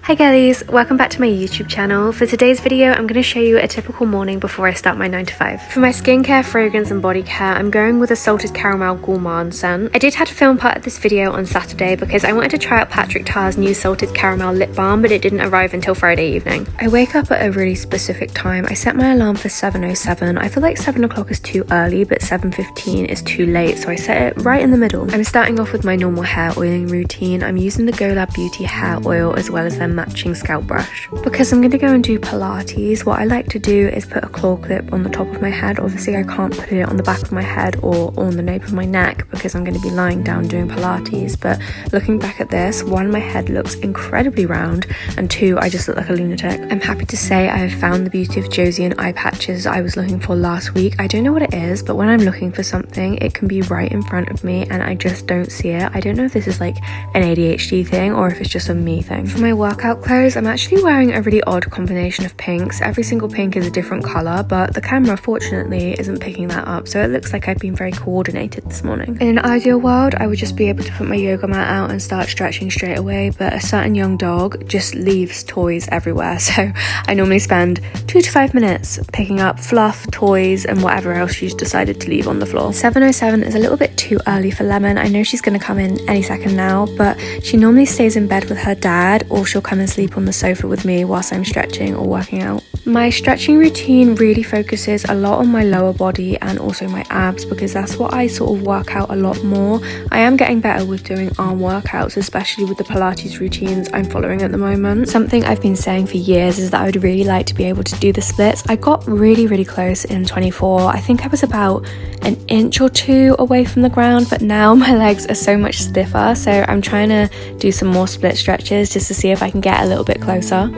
Hi girlies, welcome back to my YouTube channel. For today's video, I'm going to show you a typical morning before I start my 9 to 5. For my skincare, fragrance and body care, I'm going with a salted caramel gourmand scent. I did have to film part of this video on Saturday because I wanted to try out Patrick Tar's new salted caramel lip balm, but it didn't arrive until Friday evening. I wake up at a really specific time. I set my alarm for 7:07. I feel like 7 o'clock is too early, but 7:15 is too late, so I set it right in the middle. I'm starting off with my normal hair oiling routine. I'm using the Gourmand Beauty hair oil as well as their matching scalp brush. Because I'm going to go and do Pilates, what I like to do is put a claw clip on the top of my head. Obviously I can't put it on the back of my head or on the nape of my neck because I'm going to be lying down doing Pilates, but looking back at this, one, my head looks incredibly round, and two, I just look like a lunatic. I'm happy to say I have found the Beauty of Josie and eye patches I was looking for last week. I don't know what it is, but when I'm looking for something, it can be right in front of me and I just don't see it. I don't know if this is like an ADHD thing or if it's just a me thing. For my workout clothes, I'm actually wearing a really odd combination of pinks. Every single pink is a different colour, but the camera fortunately isn't picking that up, so it looks like I've been very coordinated this morning. In an ideal world, I would just be able to put my yoga mat out and start stretching straight away, but a certain young dog just leaves toys everywhere, so I normally spend 2 to 5 minutes picking up fluff, toys and whatever else she's decided to leave on the floor. 7:07 is a little bit too early for Lemon. I know she's going to come in any second now, but she normally stays in bed with her dad, or she'll come and sleep on the sofa with me whilst I'm stretching or working out. My stretching routine really focuses a lot on my lower body and also my abs because that's what I sort of work out a lot more. I am getting better with doing arm workouts, especially with the Pilates routines I'm following at the moment. Something I've been saying for years is that I would really like to be able to do the splits. I got really close in 24. I think I was about an inch or two away from the ground, but now my legs are so much stiffer, so I'm trying to do some more split stretches just to see if I can get a little bit closer.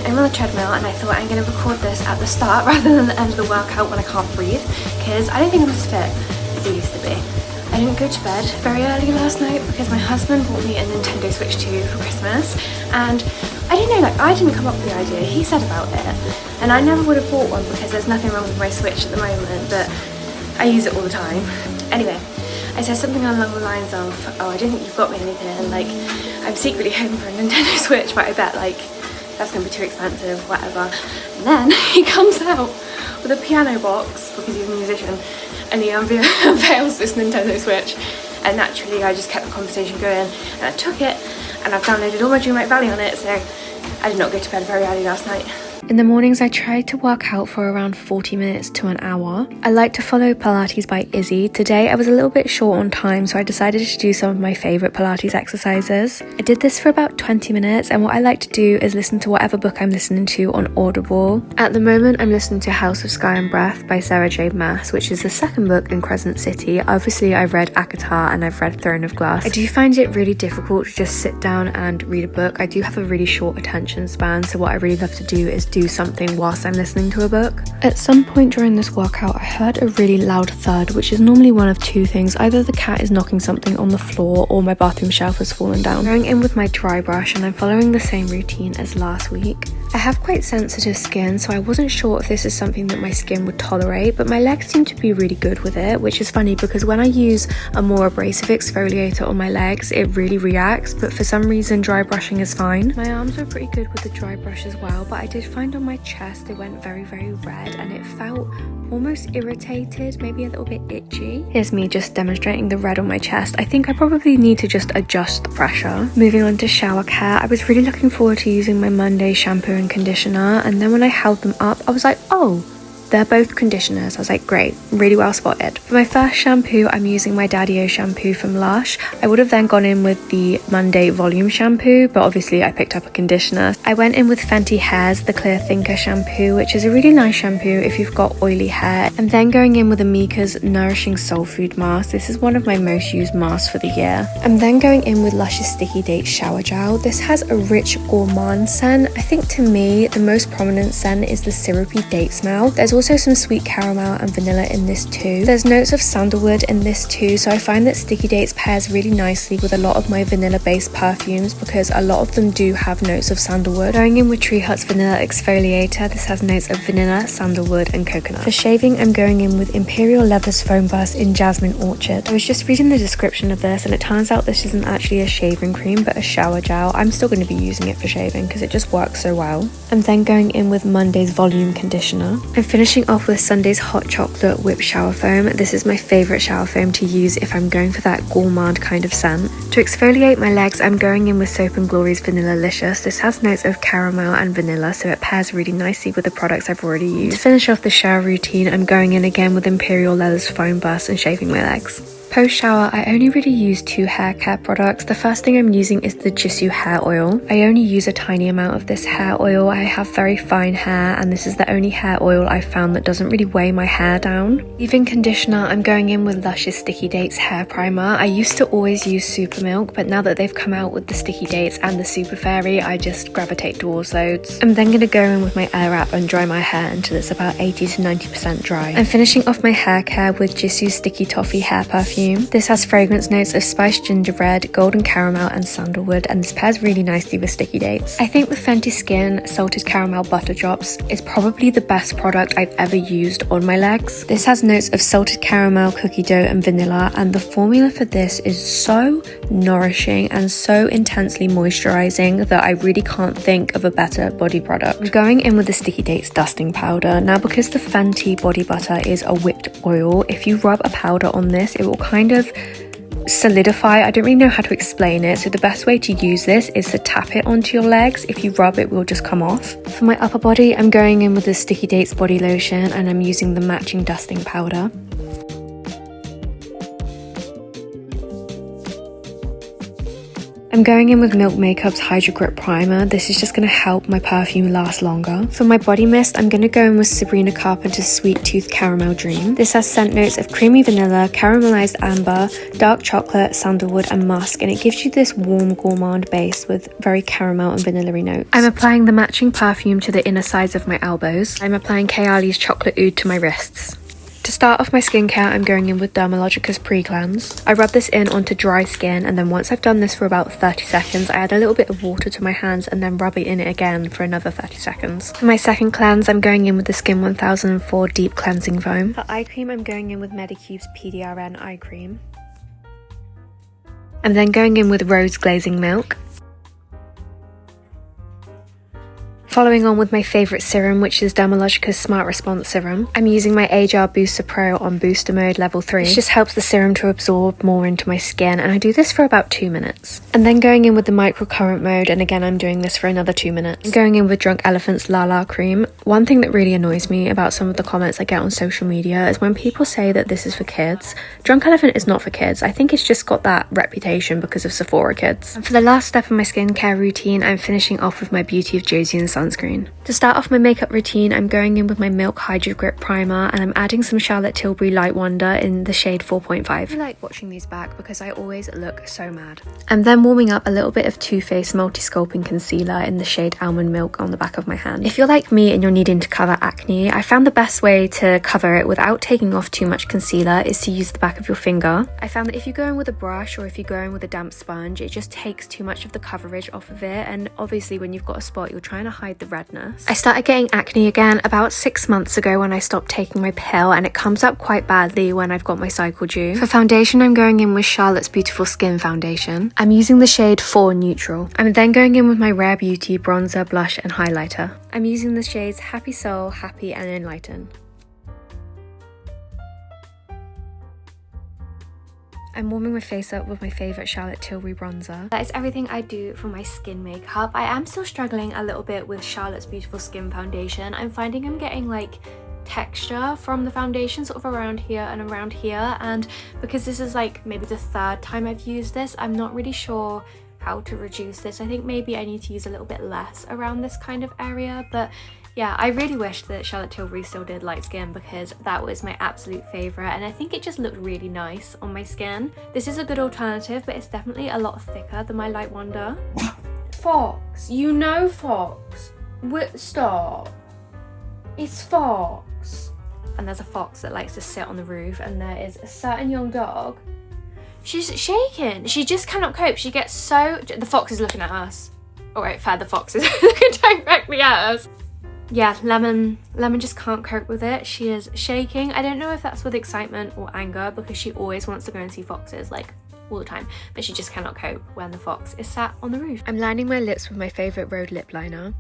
I'm on the treadmill and I thought I'm going to record this at the start rather than the end of the workout when I can't breathe, because I don't think I'm as fit as I used to be. I didn't go to bed very early last night because my husband bought me a Nintendo Switch 2 for Christmas, and I didn't know, like, I didn't come up with the idea, he said about it, and I never would have bought one because there's nothing wrong with my Switch at the moment, but I use it all the time. Anyway, I said something along the lines of, oh, I don't think you've got me anything, like, I'm secretly hoping for a Nintendo Switch, but I bet, like, that's gonna be too expensive, whatever. And then he comes out with a piano box because he's a musician, and he unveils this Nintendo Switch, and naturally I just kept the conversation going and I took it and I've downloaded all my Dream Light Valley on it, so I did not go to bed very early last night. In the mornings, I try to work out for around 40 minutes to an hour. I like to follow Pilates by Izzy. Today, I was a little bit short on time, so I decided to do some of my favourite Pilates exercises. I did this for about 20 minutes, and what I like to do is listen to whatever book I'm listening to on Audible. At the moment, I'm listening to House of Sky and Breath by Sarah J. Maas, which is the second book in Crescent City. Obviously, I've read Akatar and I've read Throne of Glass. I do find it really difficult to just sit down and read a book. I do have a really short attention span, so what I really love to do is do something whilst I'm listening to a book. At some point during this workout, I heard a really loud thud, which is normally one of two things. Either the cat is knocking something on the floor or my bathroom shelf has fallen down. Going in with my dry brush, and I'm following the same routine as last week. I have quite sensitive skin, so I wasn't sure if this is something that my skin would tolerate, but my legs seem to be really good with it, which is funny because when I use a more abrasive exfoliator on my legs, it really reacts, but for some reason dry brushing is fine. My arms are pretty good with the dry brush as well, but I did find on my chest it went very red and it felt almost irritated, maybe a little bit itchy. Here's me just demonstrating the red on my chest. I think I probably need to just adjust the pressure. Moving on to shower care, I was really looking forward to using my Monday shampoo and conditioner, and then when I held them up I was like, oh, they're both conditioners. I was like, great, really well spotted. For my first shampoo, I'm using my Daddy-O shampoo from Lush. I would have then gone in with the Monday volume shampoo, but obviously I picked up a conditioner. I went in with Fenty Hair's The Clear Thinker shampoo, which is a really nice shampoo if you've got oily hair. I'm then going in with Amika's Nourishing Soul Food mask. This is one of my most used masks for the year. I'm then going in with Lush's Sticky Date shower gel. This has a rich gourmand scent. I think to me, the most prominent scent is the syrupy date smell. There's also some sweet caramel and vanilla in this too. There's notes of sandalwood in this too, so I find that Sticky Dates pairs really nicely with a lot of my vanilla based perfumes because a lot of them do have notes of sandalwood. Going in with Tree Hut's Vanilla Exfoliator, this has notes of vanilla, sandalwood and coconut. For shaving, I'm going in with Imperial Leathers Foam Burst in Jasmine Orchard. I was just reading the description of this and it turns out this isn't actually a shaving cream but a shower gel. I'm still going to be using it for shaving because it just works so well. I'm then going in with Monday's Volume Conditioner. I'm finishing off with Sunday's Hot Chocolate Whip Shower Foam. This is my favourite shower foam to use if I'm going for that gourmand kind of scent. To exfoliate my legs, I'm going in with Soap & Glory's Vanilla-licious. This has notes of caramel and vanilla, so it pairs really nicely with the products I've already used. To finish off the shower routine, I'm going in again with Imperial Leathers Foam Burst and shaving my legs. Post shower, I only really use 2 hair care products. The first thing I'm using is the Jisoo hair oil. I only use a tiny amount of this hair oil. I have very fine hair and this is the only hair oil I've found that doesn't really weigh my hair down. Leave-in conditioner, I'm going in with Lush's Sticky Dates hair primer. I used to always use Super Milk, but now that they've come out with the Sticky Dates and the Super Fairy, I just gravitate towards those. I'm then going to go in with my air wrap and dry my hair until it's about 80 to 90% dry. I'm finishing off my hair care with Jisoo's Sticky Toffee hair perfume. This has fragrance notes of spiced gingerbread, golden caramel and sandalwood, and this pairs really nicely with Sticky Dates. I think the Fenty Skin Salted Caramel Butter Drops is probably the best product I've ever used on my legs. This has notes of salted caramel, cookie dough and vanilla, and the formula for this is so nourishing and so intensely moisturizing that I really can't think of a better body product. I'm going in with the Sticky Dates dusting powder. Now because the Fenty body butter is a whipped oil, if you rub a powder on this, it will kind of solidify. I don't really know how to explain it, so the best way to use this is to tap it onto your legs. If you rub, it will just come off. For my upper body, I'm going in with the Sticky Dates body lotion and I'm using the matching dusting powder. I'm going in with Milk Makeup's Hydra Grip Primer. This is just going to help my perfume last longer. For my body mist, I'm going to go in with Sabrina Carpenter's Sweet Tooth Caramel Dream. This has scent notes of creamy vanilla, caramelized amber, dark chocolate, sandalwood and musk, and it gives you this warm gourmand base with very caramel and vanilla-y notes. I'm applying the matching perfume to the inner sides of my elbows. I'm applying Kayali's Chocolate Oud to my wrists. To start off my skincare, I'm going in with Dermalogica's Pre-Cleanse. I rub this in onto dry skin and then once I've done this for about 30 seconds, I add a little bit of water to my hands and then rub it in it again for another 30 seconds. For my second cleanse, I'm going in with the Skin 1004 Deep Cleansing Foam. For eye cream, I'm going in with Medicube's PDRN Eye Cream. I'm then going in with Rose Glazing Milk. Following on with my favourite serum, which is Dermalogica's Smart Response Serum. I'm using my HR Booster Pro on Booster Mode Level 3. This just helps the serum to absorb more into my skin, and I do this for about 2 minutes. And then going in with the Microcurrent Mode, and again I'm doing this for another 2 minutes. I'm going in with Drunk Elephant's La La Cream. One thing that really annoys me about some of the comments I get on social media is when people say that this is for kids. Drunk Elephant is not for kids. I think it's just got that reputation because of Sephora Kids. And for the last step of my skincare routine, I'm finishing off with my Beauty of Josie and sunscreen. To start off my makeup routine, I'm going in with my Milk Hydro Grip Primer and I'm adding some Charlotte Tilbury Light Wonder in the shade 4.5. I like watching these back because I always look so mad. I'm then warming up a little bit of Too Faced Multi-Sculpting Concealer in the shade Almond Milk on the back of my hand. If you're like me and you're needing to cover acne, I found the best way to cover it without taking off too much concealer is to use the back of your finger. I found that if you go in with a brush or if you go in with a damp sponge, it just takes too much of the coverage off of it, and obviously when you've got a spot, you're trying to hide the redness. I started getting acne again about 6 months ago when I stopped taking my pill, and it comes up quite badly when I've got my cycle due. For foundation, I'm going in with Charlotte's Beautiful Skin Foundation. I'm using the shade 4 Neutral. I'm then going in with my Rare Beauty bronzer, blush and highlighter. I'm using the shades Happy Soul, Happy and Enlighten. I'm warming my face up with my favourite Charlotte Tilbury bronzer. That is everything I do for my skin makeup. I am still struggling a little bit with Charlotte's Beautiful Skin Foundation. I'm finding I'm getting like texture from the foundation sort of around here and around here, and because this is like maybe the 3rd time I've used this, I'm not really sure how to reduce this. I think maybe I need to use a little bit less around this kind of area, but yeah, I really wish that Charlotte Tilbury still did light skin because that was my absolute favourite, and I think it just looked really nice on my skin. This is a good alternative, but it's definitely a lot thicker than my Light Wonder. Fox, you know Fox. Stop. It's Fox. and there's a fox that likes to sit on the roof, and there is a certain young dog. She's shaking. She just cannot cope. She gets so... The fox is looking at us. Alright, fair, the fox is looking directly at us. Yeah, Lemon just can't cope with it. She is shaking. I don't know if that's with excitement or anger, because she always wants to go and see foxes, like, all the time, but she just cannot cope when the fox is sat on the roof. I'm lining my lips with my favourite Rhode lip liner,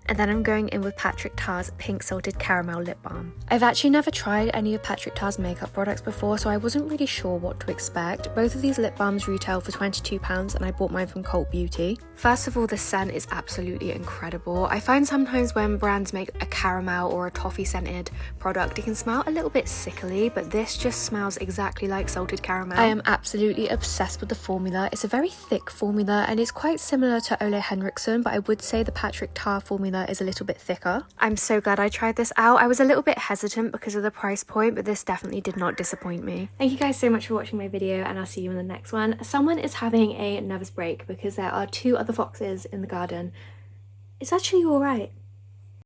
and then I'm going in with Patrick Ta's Pink Salted Caramel Lip Balm. I've actually never tried any of Patrick Ta's makeup products before, so I wasn't really sure what to expect. Both of these lip balms retail for £22, and I bought mine from Cult Beauty. First of all, the scent is absolutely incredible. I find sometimes when brands make a caramel or a toffee scented product, it can smell a little bit sickly, but this just smells exactly like salted caramel. I am absolutely obsessed with the formula. It's a very thick formula, and it's quite similar to Ole Henriksen, but I would say the Patrick Ta formula is a little bit thicker. I'm so glad I tried this out. I was a little bit hesitant because of the price point, but this definitely did not disappoint me. Thank you guys so much for watching my video, and I'll see you in the next one. Someone is having a nervous break because there are 2 other foxes in the garden. It's actually all right.